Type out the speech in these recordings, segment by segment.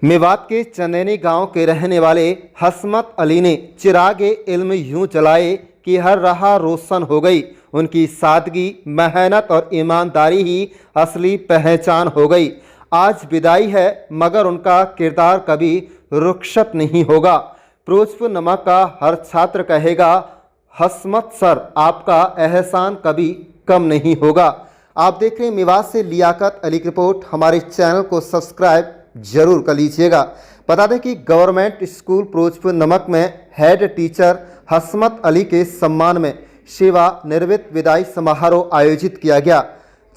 मेवात के चंदेनी गांव के रहने वाले हसमत अली ने चिरागे इल्म यूं जलाए कि हर राह रोशन हो गई। उनकी सादगी, मेहनत और ईमानदारी ही असली पहचान हो गई। आज विदाई है मगर उनका किरदार कभी रुखसत नहीं होगा। फिरोजपुर नमक का हर छात्र कहेगा, हसमत सर आपका एहसान कभी कम नहीं होगा। आप देख रहे हैं मेवात से लियाकत अली की रिपोर्ट। हमारे चैनल को सब्सक्राइब जरूर कर लीजिएगा। बता दें कि गवर्नमेंट स्कूल फिरोजपुर नमक में हेड टीचर हसमत अली के सम्मान में सेवानिवृत्त विदाई समारोह आयोजित किया गया।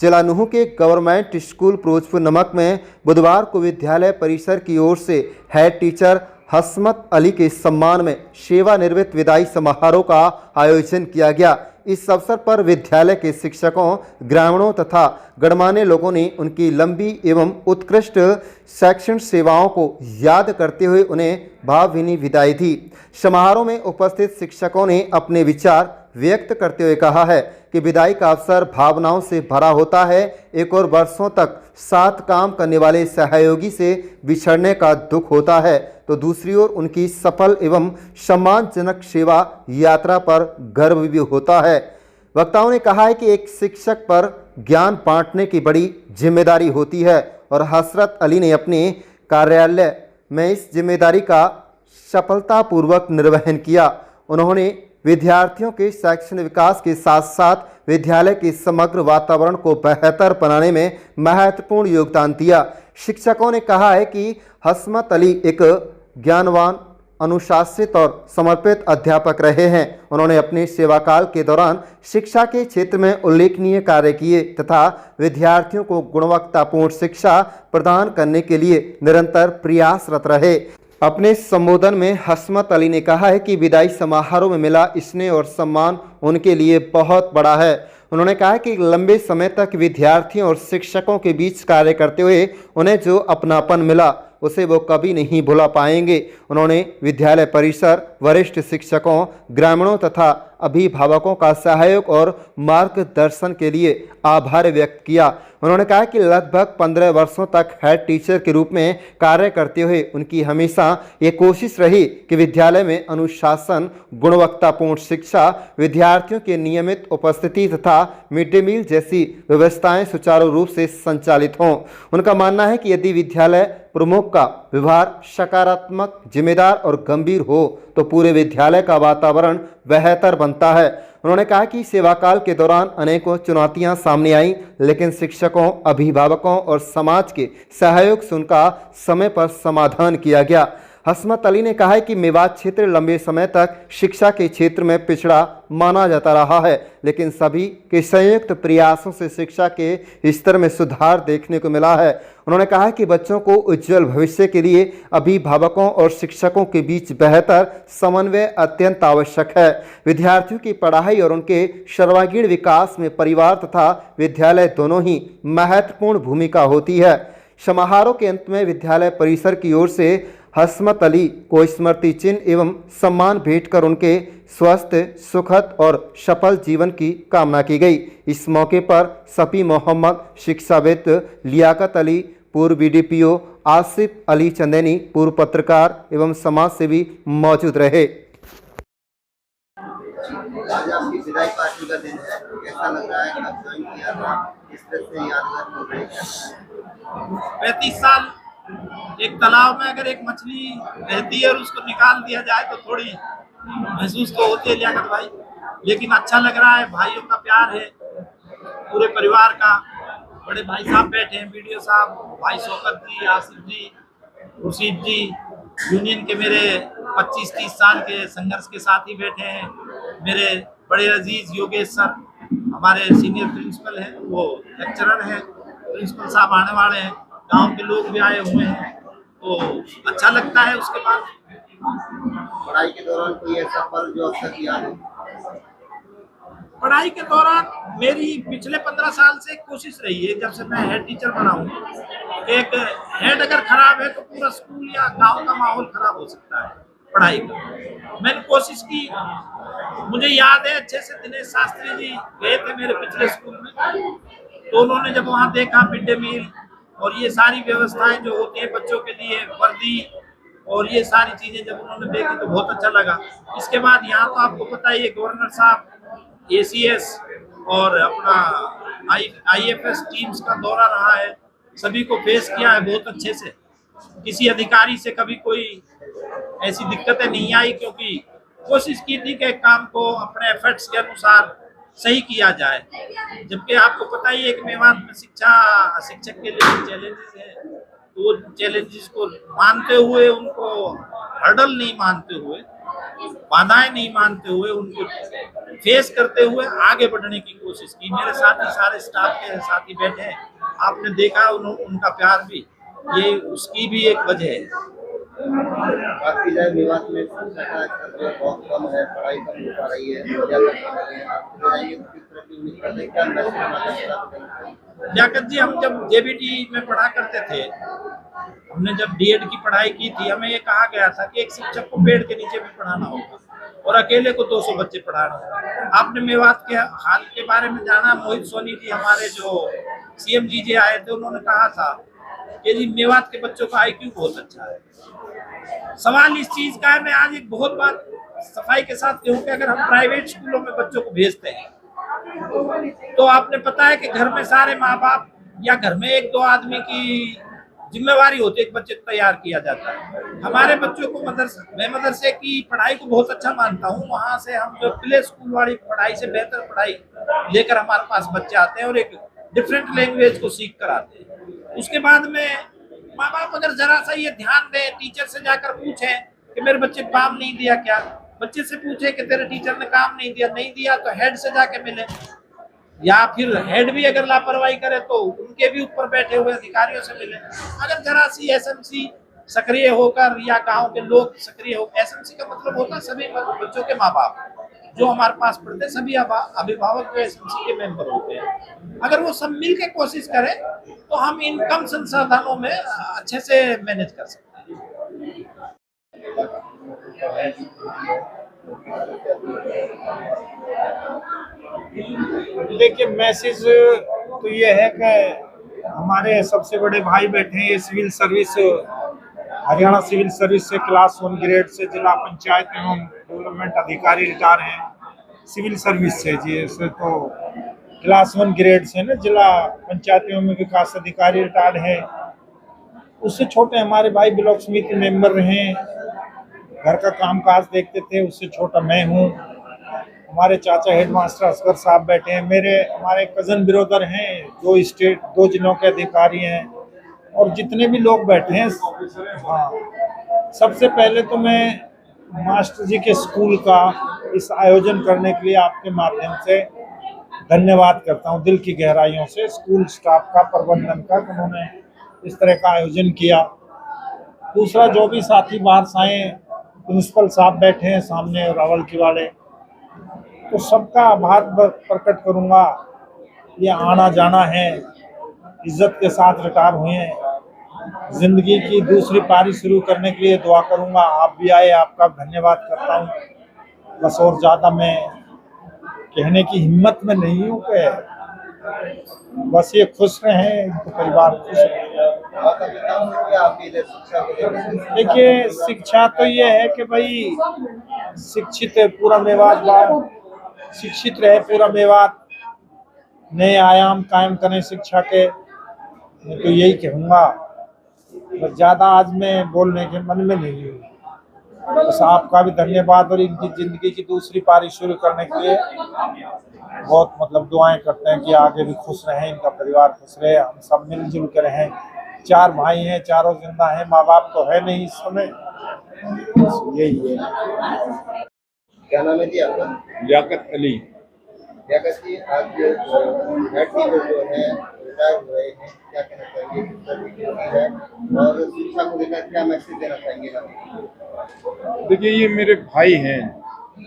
जिला नूंह के गवर्नमेंट स्कूल फिरोजपुर नमक में बुधवार को विद्यालय परिसर की ओर से हेड टीचर हसमत अली के सम्मान में सेवानिवृत्त विदाई समारोह का आयोजन किया गया। इस अवसर पर विद्यालय के शिक्षकों, ग्रामीणों तथा गणमान्य लोगों ने उनकी लंबी एवं उत्कृष्ट शैक्षणिक सेवाओं को याद करते हुए उन्हें भावभीनी विदाई दी। समारोह में उपस्थित शिक्षकों ने अपने विचार व्यक्त करते हुए कहा है कि विदाई का अवसर भावनाओं से भरा होता है। एक और वर्षों तक साथ काम करने वाले सहयोगी से बिछड़ने का दुख होता है, तो दूसरी ओर उनकी सफल एवं सम्मानजनक सेवा यात्रा पर गर्व भी होता है। वक्ताओं ने कहा है कि एक शिक्षक पर ज्ञान बांटने की बड़ी जिम्मेदारी होती है और हसरत अली ने अपने कार्यालय में इस जिम्मेदारी का सफलतापूर्वक निर्वहन किया। उन्होंने विद्यार्थियों के शैक्षणिक विकास के साथ साथ विद्यालय के समग्र वातावरण को बेहतर बनाने में महत्वपूर्ण योगदान दिया। शिक्षकों ने कहा है कि हसमत अली एक ज्ञानवान, अनुशासित और समर्पित अध्यापक रहे हैं। उन्होंने अपने सेवाकाल के दौरान शिक्षा के क्षेत्र में उल्लेखनीय कार्य किए तथा विद्यार्थियों को गुणवत्तापूर्ण शिक्षा प्रदान करने के लिए निरंतर प्रयासरत रहे। अपने संबोधन में हसमत अली ने कहा है कि विदाई समारोह में मिला स्नेह और सम्मान उनके लिए बहुत बड़ा है। उन्होंने कहा कि लंबे समय तक विद्यार्थियों और शिक्षकों के बीच कार्य करते हुए उन्हें जो अपनापन मिला उसे वो कभी नहीं भुला पाएंगे। उन्होंने विद्यालय परिसर, वरिष्ठ शिक्षकों, ग्रामीणों तथा अभिभावकों का सहयोग और मार्गदर्शन के लिए आभार व्यक्त किया। उन्होंने कहा कि लगभग 15 वर्षों तक हेड टीचर के रूप में कार्य करते हुए उनकी हमेशा ये कोशिश रही कि विद्यालय में अनुशासन, गुणवत्तापूर्ण शिक्षा, विद्यार्थियों की नियमित उपस्थिति तथा मिड डे मील जैसी व्यवस्थाएं सुचारू रूप से संचालित हों। उनका मानना है कि यदि विद्यालय प्रमुख का व्यवहार सकारात्मक, जिम्मेदार और गंभीर हो तो पूरे विद्यालय का वातावरण बेहतर बनता है। उन्होंने कहा कि सेवाकाल के दौरान अनेकों चुनौतियां सामने आईं, लेकिन शिक्षकों, अभिभावकों और समाज के सहयोग से उनका समय पर समाधान किया गया। हसमत अली ने कहा है कि मेवात क्षेत्र लंबे समय तक शिक्षा के क्षेत्र में पिछड़ा माना जाता रहा है, लेकिन सभी के संयुक्त प्रयासों से शिक्षा के स्तर में सुधार देखने को मिला है। उन्होंने कहा कि बच्चों को उज्जवल भविष्य के लिए अभिभावकों और शिक्षकों के बीच बेहतर समन्वय अत्यंत आवश्यक है। विद्यार्थियों की पढ़ाई और उनके सर्वांगीण विकास में परिवार तथा विद्यालय दोनों ही महत्वपूर्ण भूमिका होती है। समारोह के अंत में विद्यालय परिसर की ओर से हसमत अली को स्मृति चिन्ह एवं सम्मान भेंट कर उनके स्वस्थ, सुखद और सफल जीवन की कामना की गई। इस मौके पर सफी मोहम्मद, शिक्षाविद लियाकत अली, पूर्व बीडीपीओ आसिफ अली चंदेनी, पूर्व पत्रकार एवं समाज सेवी मौजूद रहे। आज आपकी विदाई पार्टी का दिन है, कैसा लग रहा है? कब ज्वाइन किया था? किस तरह से यादगार हो रही है? 35 साल एक तालाब में अगर एक मछली रहती है और उसको निकाल दिया जाए तो थोड़ी महसूस तो होती है लियाकत भाई, लेकिन अच्छा लग रहा है। भाइयों का प्यार है, पूरे परिवार का। बड़े भाई साहब बैठे हैं, बीडीओ साहब, भाई शौकत जी, आसिफ जी, खुर्शीद जी, यूनियन के मेरे 25-30 साल के संघर्ष के साथी बैठे हैं। मेरे बड़े अजीज योगेश सर हमारे सीनियर प्रिंसिपल हैं, वो लेक्चरर हैं, प्रिंसिपल साहब आने वाले हैं, गांव के लोग भी आए हुए हैं, तो अच्छा लगता है। उसके बाद पढ़ाई के दौरान कोई ऐसा पल जो अब तक याद हो? पढ़ाई के दौरान मेरी पिछले 15 साल से कोशिश रही है, जब से मैं हेड टीचर बना हूँ। एक हेड अगर खराब है तो पूरा स्कूल या गांव का माहौल खराब हो सकता है। पढ़ाई का मैंने कोशिश की। मुझे याद है अच्छे से, दिनेश शास्त्री जी गए थे मेरे पिछले स्कूल में, तो उन्होंने जब वहाँ देखा मिड डे मील और ये सारी व्यवस्थाएं जो होती है बच्चों के लिए, वर्दी और ये सारी चीजें जब उन्होंने देखी तो बहुत अच्छा लगा। इसके बाद यहाँ तो आपको पता ही है गवर्नर साहब एसीएस और अपना आईएफएस टीम्स का दौरा रहा है, सभी को फेस किया है बहुत अच्छे से। किसी अधिकारी से कभी कोई ऐसी दिक्कतें नहीं आई, क्योंकि कोशिश की थी कि काम को अपने एफर्ट्स के अनुसार सही किया जाए। जबकि आपको पता ही है कि मेवात में शिक्षक के लिए चैलेंजेस है, तो वो चैलेंजेस को मानते हुए, उनको हर्डल नहीं मानते हुए, बाधाएं नहीं मानते हुए, उनको फेस करते हुए आगे बढ़ने की कोशिश की। मेरे साथ ही सारे स्टाफ के साथी बैठे हैं, आपने देखा उनका प्यार भी, ये उसकी भी एक वजह है। बात की जाए मेवात में शिक्षा का स्तर बहुत कम है, पढ़ाई कम हो पा रही है, क्या कर सकते हैं आप बताइए, किस तरह की उम्मीद करते हैं, क्या मैसेज माता लियाकत जी, हम जब जेबीटी में पढ़ा करते थे, हमने जब डीएड की पढ़ाई की थी, हमें ये कहा गया था कि एक शिक्षक को पेड़ के नीचे भी पढ़ाना होगा और अकेले को 200 बच्चे पढ़ाना होगा। आपने मेवात के हाल के बारे में जाना, मोहित सोनी जी हमारे जो सीएम जी आए थे, उन्होंने कहा था कि जी मेवात के बच्चों का आईक्यू बहुत अच्छा है। सवाल इस चीज का है, मैं आज एक बहुत बात सफाई के साथ कहूँ कि अगर हम प्राइवेट स्कूलों में बच्चों को भेजते हैं तो आपने पता है कि घर में सारे माँ बाप या घर में 1-2 आदमी की जिम्मेवारी होती है, एक बच्चे को तैयार किया जाता है। हमारे बच्चों को मैं मदरसे की पढ़ाई को बहुत अच्छा मानता हूँ, वहां से हम जो प्ले स्कूल वाली पढ़ाई से बेहतर पढ़ाई लेकर हमारे पास बच्चे आते हैं और एक डिफरेंट लैंग्वेज को सीख कर आते हैं। उसके बाद में माँ बाप अगर जरा सा ये ध्यान दें, टीचर से जाकर पूछें कि मेरे बच्चे को काम नहीं दिया क्या, बच्चे से पूछे कि तेरे टीचर ने काम नहीं दिया तो हेड से जाके मिले, या फिर हेड भी अगर लापरवाही करे तो उनके भी ऊपर बैठे हुए अधिकारियों से मिले। अगर जरा सी एसएमसी सक्रिय होकर या गांव के लोग सक्रिय हो, एसएमसी का मतलब होता है सभी बच्चों के माँ बाप जो हमारे पास पढ़ते हैं, सभी अभिभावक जो एसएमसी के मेंबर होते हैं, अगर वो सब मिल के कोशिश करें तो हम इन कम संसाधनों में अच्छे से मैनेज कर सकते हैं। देखिए, मैसेज तो ये है कि हमारे सबसे बड़े भाई बैठे हैं, ये civil service, Haryana civil service से क्लास 1 ग्रेड से जिला पंचायत एवं डेवलपमेंट अधिकारी रिटायर हैं सिविल सर्विस से जी। ऐसे तो क्लास 1 ग्रेड से ना जिला पंचायत एवं विकास अधिकारी रिटायर है। उससे छोटे हमारे भाई ब्लॉक समिति मेंबर रहे, घर का कामकाज देखते थे, उससे छोटा मैं हूँ। हमारे चाचा हेडमास्टर असगर साहब बैठे हैं, हमारे कजन ब्रदर हैं, 2 जिलों के अधिकारी हैं, और जितने भी लोग बैठे हैं। हाँ, सबसे पहले तो मैं मास्टर जी के स्कूल का इस आयोजन करने के लिए आपके माध्यम से धन्यवाद करता हूँ दिल की गहराइयों से, स्कूल स्टाफ का, प्रबंधन का, उन्होंने इस तरह का आयोजन किया। दूसरा, जो भी साथी बाहर से आए, प्रिंसिपल साहब बैठे हैं सामने रावल की वाले, तो सबका आभार प्रकट करूंगा। ये आना जाना है, इज्जत के साथ रिटायर हुए हैं, जिंदगी की दूसरी पारी शुरू करने के लिए दुआ करूंगा। आप भी आए, आपका धन्यवाद करता हूं। बस और ज़्यादा मैं कहने की हिम्मत में नहीं हूँ कि बस ये खुश रहें, इनके परिवार खुश रहें। देखिए, शिक्षा तो ये है कि भाई शिक्षित पूरा मेवात शिक्षित रहे पूरा मेवात, नए आयाम कायम करें शिक्षा के, मैं तो यही कहूँगा। बस ज़्यादा आज मैं बोलने के मन में नहीं हूँ। बस आपका भी धन्यवाद, और इनकी ज़िंदगी की दूसरी पारी शुरू करने के लिए बहुत दुआएं करते हैं कि आगे भी खुश रहें, इनका परिवार खुश रहे, हम सब मिलजुल कर रहें। 4 भाई हैं, चारों जिंदा हैं, माँ बाप तो है नहीं इस समय, यही है। क्या नाम है जी आपका? लियाकत अली। लियाकत जी, आज हेड टीचर जो है रिटायर हुए हैं, क्या कहना चाहिए, किस तरह की ड्यूटी है और शिक्षा को लेकर क्या मैसेज देना चाहेंगे? देखिए, ये मेरे भाई हैं,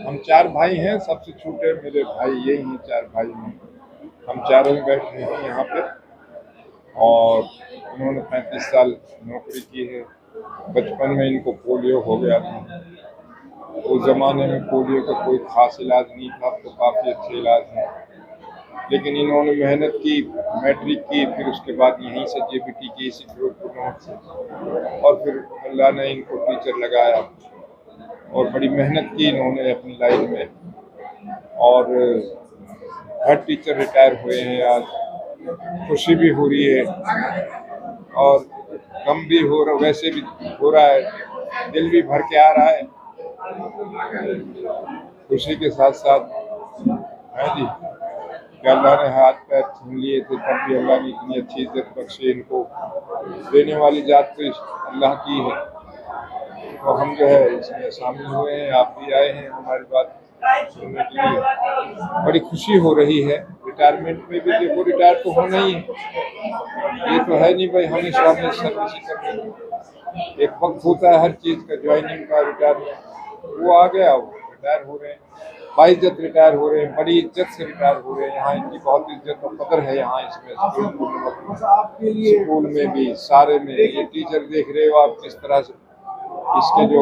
हम 4 भाई हैं, सबसे छोटे मेरे भाई यही हैं, 4 भाई हैं, हम चारों बैठे हैं यहाँ पे, और उन्होंने 35 साल नौकरी की है। बचपन में इनको पोलियो हो गया था, उस ज़माने में पोलियो का कोई खास इलाज नहीं था, तो काफ़ी अच्छे इलाज हैं। लेकिन इन्होंने मेहनत की, मैट्रिक की, फिर उसके बाद यहीं से JBT की इसी फिरोजपुर नॉर्थ से, और फिर अल्लाह ने इनको टीचर लगाया और बड़ी मेहनत की इन्होंने अपनी लाइफ में। और हर टीचर रिटायर हुए हैं आज, खुशी भी हो रही है और गम भी हो रहा, वैसे भी हो रहा है, दिल भी भर के आ रहा है खुशी के साथ साथ। है जी, कि अल्लाह ने हाथ पैर छीन लिए थे तब भी अल्लाह ने इतनी अच्छी इज्जत बख्शी इनको। देने वाली जात तो अल्लाह की है, तो हम जो है इसमें शामिल हुए हैं, आप भी आए हैं हमारी बात सुनने के लिए। बड़ी खुशी हो रही है। रिटायरमेंट में भी देखो, रिटायर तो होना ही है, ये तो है नहीं भाई हमेशा हमें सर्विस करनी। एक वक्त होता है हर चीज़ का, ज्वाइनिंग का, रिटायरमेंट, वो आ गया, वो रिटायर हो रहे हैं, बाइज्जत रिटायर हो रहे हैं, बड़ी इज्जत से रिटायर हो रहे हैं। यहाँ इनकी बहुत इज्जत और कदर है यहाँ इसमें, स्कूल में भी, सारे में। ये टीचर देख रहे हो आप किस तरह से, इसके जो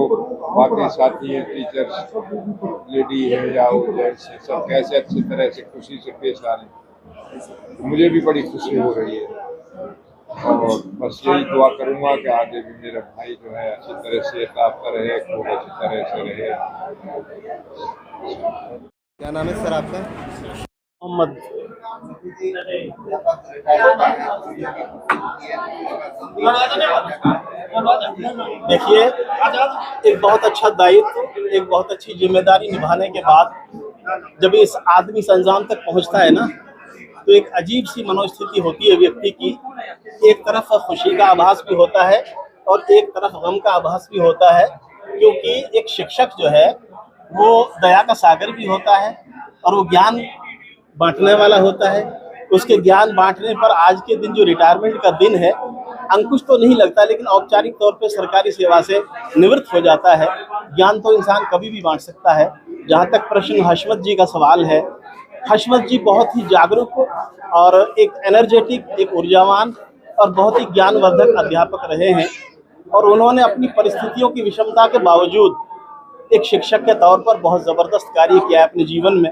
बाकी साथी हैं टीचर्स, लेडी है या वो जेंट्स है, सब कैसे अच्छी तरह से खुशी से पेश आ रहे हैं। मुझे भी बड़ी खुशी हो रही है और बस यही दुआ करूँगा कि आगे भी मेरा भाई जो है अच्छी तरह से याफ्ता रहे, खूब अच्छी तरह से रहे। क्या नाम है सर आपका? मोहम्मद। देखिए, एक बहुत अच्छा दायित्व, एक बहुत अच्छी जिम्मेदारी निभाने के बाद जब इस आदमी इस अंजाम तक पहुंचता है ना, तो एक अजीब सी मनोस्थिति होती है व्यक्ति की। एक तरफ खुशी का आभास भी होता है और एक तरफ गम का आभास भी होता है, क्योंकि एक शिक्षक जो है वो दया का सागर भी होता है और वो ज्ञान बांटने वाला होता है। उसके ज्ञान बांटने पर आज के दिन जो रिटायरमेंट का दिन है, अंकुश तो नहीं लगता, लेकिन औपचारिक तौर पे सरकारी सेवा से निवृत्त हो जाता है। ज्ञान तो इंसान कभी भी बांट सकता है। जहाँ तक प्रश्न हशमत जी का सवाल है, हशमत जी बहुत ही जागरूक और एक एनर्जेटिक, एक ऊर्जावान और बहुत ही ज्ञानवर्धक अध्यापक रहे हैं और उन्होंने अपनी परिस्थितियों की विषमता के बावजूद एक शिक्षक के तौर पर बहुत ज़बरदस्त कार्य किया है अपने जीवन में।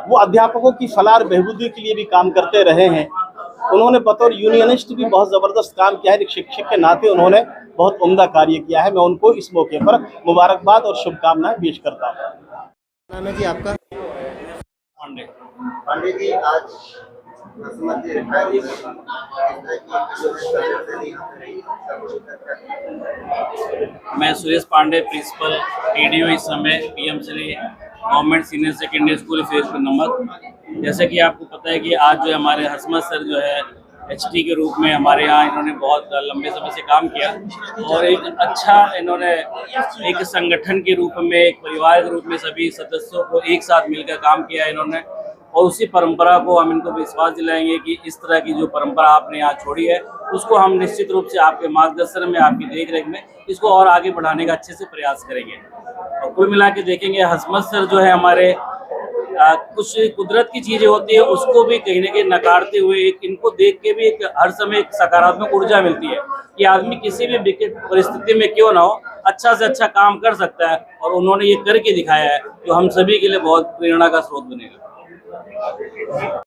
वो अध्यापकों की फलाह और बहबूदी के लिए भी काम करते रहे हैं। उन्होंने बतौर यूनियनिस्ट भी बहुत ज़बरदस्त काम किया है। एक शिक्षक के नाते उन्होंने बहुत उम्दा कार्य किया है। मैं उनको इस मौके पर मुबारकबाद और शुभकामनाएं पेश करता हूँ। नाम है जी आपका? पांडे जी, आज हसमत जी रिटायर हो गए, इस तरह की जो है मैं सुरेश पांडे, प्रिंसिपल TDO इस समय PM Shri government senior secondary school Firozpur Namak. जैसे कि आपको पता है कि आज जो हमारे हसमत सर जो है HT के रूप में हमारे यहाँ इन्होंने बहुत लंबे समय से काम किया और एक अच्छा इन्होंने एक संगठन के रूप में, एक परिवार के रूप में सभी सदस्यों को एक साथ मिलकर काम किया इन्होंने। और उसी परंपरा को हम इनको विश्वास दिलाएंगे कि इस तरह की जो परंपरा आपने यहाँ छोड़ी है, उसको हम निश्चित रूप से आपके मार्गदर्शन में, आपकी देखरेख में इसको और आगे बढ़ाने का अच्छे से प्रयास करेंगे। और कुल मिला के देखेंगे, हसमत सर जो है हमारे कुछ कुदरत की चीज़ें होती है उसको भी कहीं ना कहीं नकारते हुए, एक इनको देख के भी एक हर समय एक सकारात्मक ऊर्जा मिलती है कि आदमी किसी भी विकट परिस्थिति में क्यों ना हो, अच्छा से अच्छा काम कर सकता है। और उन्होंने ये करके दिखाया है, जो हम सभी के लिए बहुत प्रेरणा का स्रोत बनेगा।